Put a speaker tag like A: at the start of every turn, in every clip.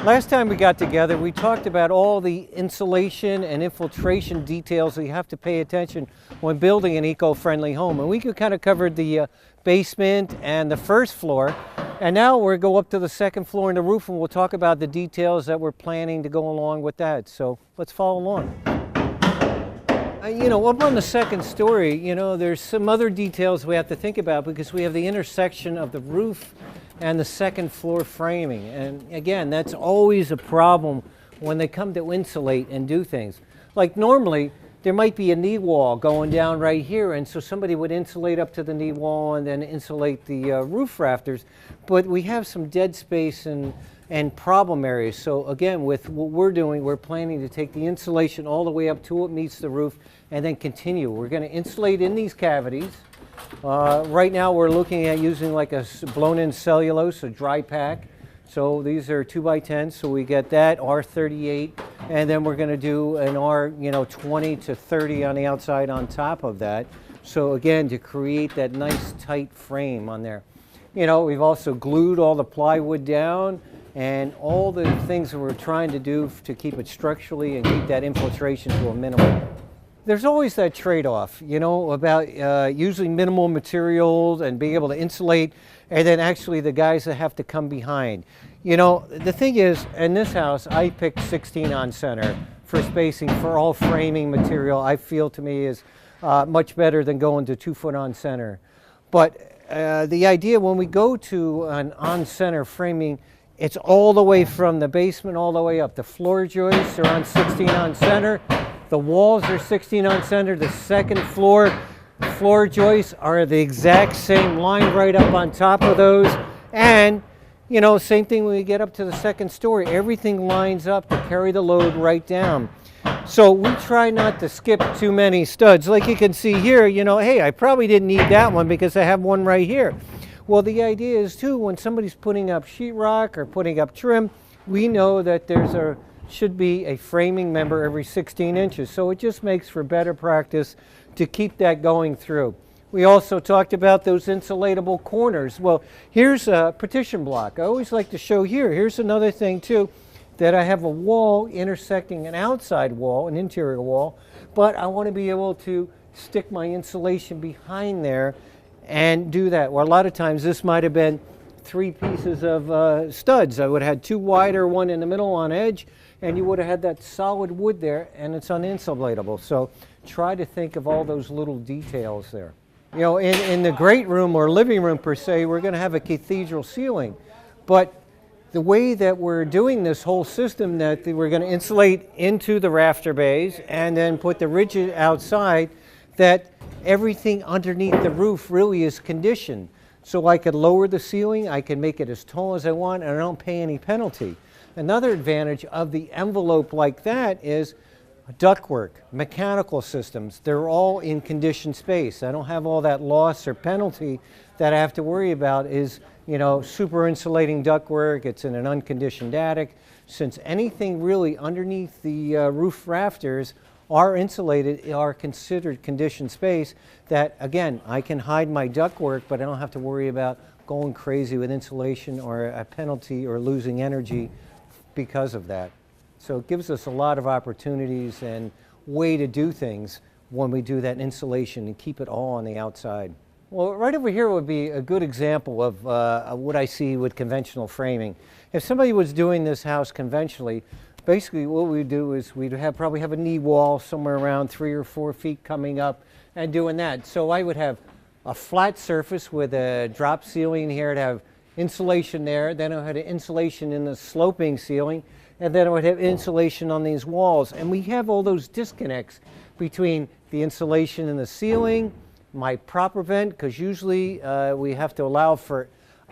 A: Last time we got together, we talked about all the insulation and infiltration details that you have to pay attention when building an eco-friendly home. And we kind of covered the basement and the first floor. And now we're going to go up to the second floor and the roof, and we'll talk about the details that we're planning to go along with that. So let's follow along. Up on the second story, there's some other details we have to think about because we have the intersection of the roof and the second floor framing. And again, that's always a problem when they come to insulate and do things. Like normally, there might be a knee wall going down right here, and so somebody would insulate up to the knee wall and then insulate the roof rafters. But we have some dead space and problem areas. So again, with what we're doing, we're planning to take the insulation all the way up to it meets the roof and then continue. We're going to insulate in these cavities. Right now we're looking at using like a blown-in cellulose, a dry pack. So these are 2x10, so we get that, R38, and then we're going to do an R20 to 30 on the outside on top of that. So again, to create that nice tight frame on there. We've also glued all the plywood down and all the things that we're trying to do to keep it structurally and keep that infiltration to a minimum. There's always that trade-off, about using minimal materials and being able to insulate, and then actually the guys that have to come behind. The thing is, in this house, I picked 16 on center for spacing for all framing material. I feel to me is much better than going to 2 foot on center. But the idea when we go to an on center framing, it's all the way from the basement all the way up. The floor joists are on 16 on center. The walls are 16 on center. The second floor joists are the exact same line right up on top of those. And, same thing when we get up to the second story. Everything lines up to carry the load right down. So we try not to skip too many studs. Like you can see here, hey, I probably didn't need that one because I have one right here. Well, the idea is too, when somebody's putting up sheetrock or putting up trim, we know that should be a framing member every 16 inches. So it just makes for better practice to keep that going through. We also talked about those insulatable corners. Well, here's a partition block. I always like to show here. Here's another thing too, that I have a wall intersecting an outside wall, an interior wall, but I want to be able to stick my insulation behind there and do that. Well, a lot of times this might have been 3 pieces of studs. I would have had 2 wider, 1 in the middle on edge, and you would have had that solid wood there, and it's uninsulatable. So try to think of all those little details there. In the great room or living room per se, we're going to have a cathedral ceiling. But the way that we're doing this whole system, that we're going to insulate into the rafter bays and then put the ridges outside, that everything underneath the roof really is conditioned. So I could lower the ceiling, I can make it as tall as I want, and I don't pay any penalty. Another advantage of the envelope like that is ductwork, mechanical systems. They're all in conditioned space. I don't have all that loss or penalty that I have to worry about is, super insulating ductwork. It's in an unconditioned attic. Since anything really underneath the roof rafters are insulated, are considered conditioned space, that again, I can hide my ductwork, but I don't have to worry about going crazy with insulation or a penalty or losing energy because of that. So it gives us a lot of opportunities and way to do things when we do that insulation and keep it all on the outside. Well, right over here would be a good example of what I see with conventional framing. If somebody was doing this house conventionally, basically what we do is we'd probably have a knee wall somewhere around 3 or 4 feet coming up and doing that. So I would have a flat surface with a drop ceiling here to have insulation there. Then I had insulation in the sloping ceiling, and then I would have insulation on these walls. And we have all those disconnects between the insulation in the ceiling, my proper vent, because usually we have to allow for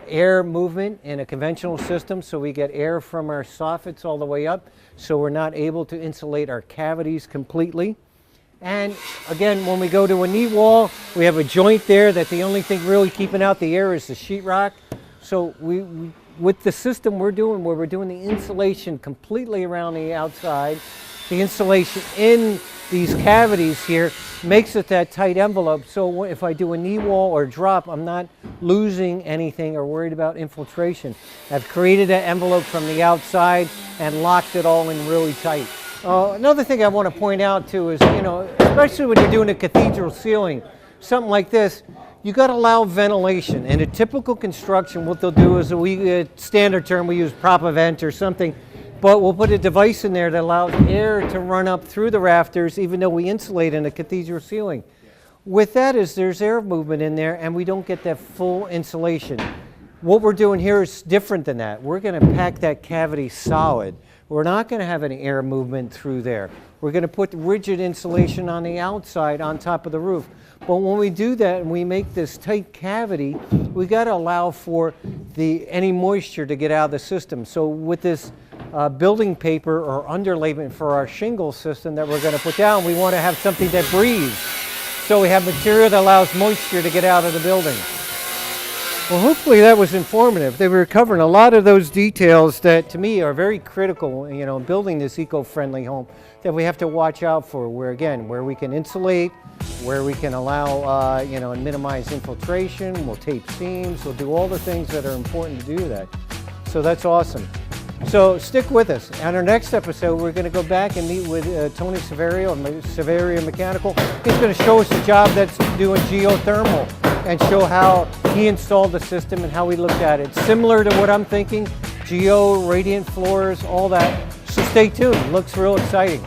A: air movement in a conventional system, so we get air from our soffits all the way up, so we're not able to insulate our cavities completely. And again, when we go to a knee wall, we have a joint there that the only thing really keeping out the air is the sheetrock. So with the system we're doing, where we're doing the insulation completely around the outside, the insulation in these cavities here makes it that tight envelope. So if I do a knee wall or drop, I'm not losing anything or worried about infiltration. I've created an envelope from the outside and locked it all in really tight. Another thing I want to point out too is, especially when you're doing a cathedral ceiling, something like this, you got to allow ventilation. In a typical construction, what they'll do is standard term, we use prop vent or something, but we'll put a device in there that allows air to run up through the rafters, even though we insulate in a cathedral ceiling. With that is there's air movement in there, and we don't get that full insulation. What we're doing here is different than that. We're going to pack that cavity solid. We're not going to have any air movement through there. We're going to put rigid insulation on the outside on top of the roof. But when we do that and we make this tight cavity, we got to allow for any moisture to get out of the system. So with this building paper or underlayment for our shingle system that we're going to put down, we want to have something that breathes. So we have material that allows moisture to get out of the building. Well, hopefully that was informative. They were covering a lot of those details that to me are very critical, building this eco-friendly home that we have to watch out for, where we can insulate, where we can allow, and minimize infiltration. We'll tape seams, we'll do all the things that are important to do that. So that's awesome. So stick with us. On our next episode, we're going to go back and meet with Tony Saverio of Saverio Mechanical. He's going to show us a job that's doing geothermal and show how he installed the system and how we looked at it. Similar to what I'm thinking, geo, radiant floors, all that. So stay tuned. Looks real exciting.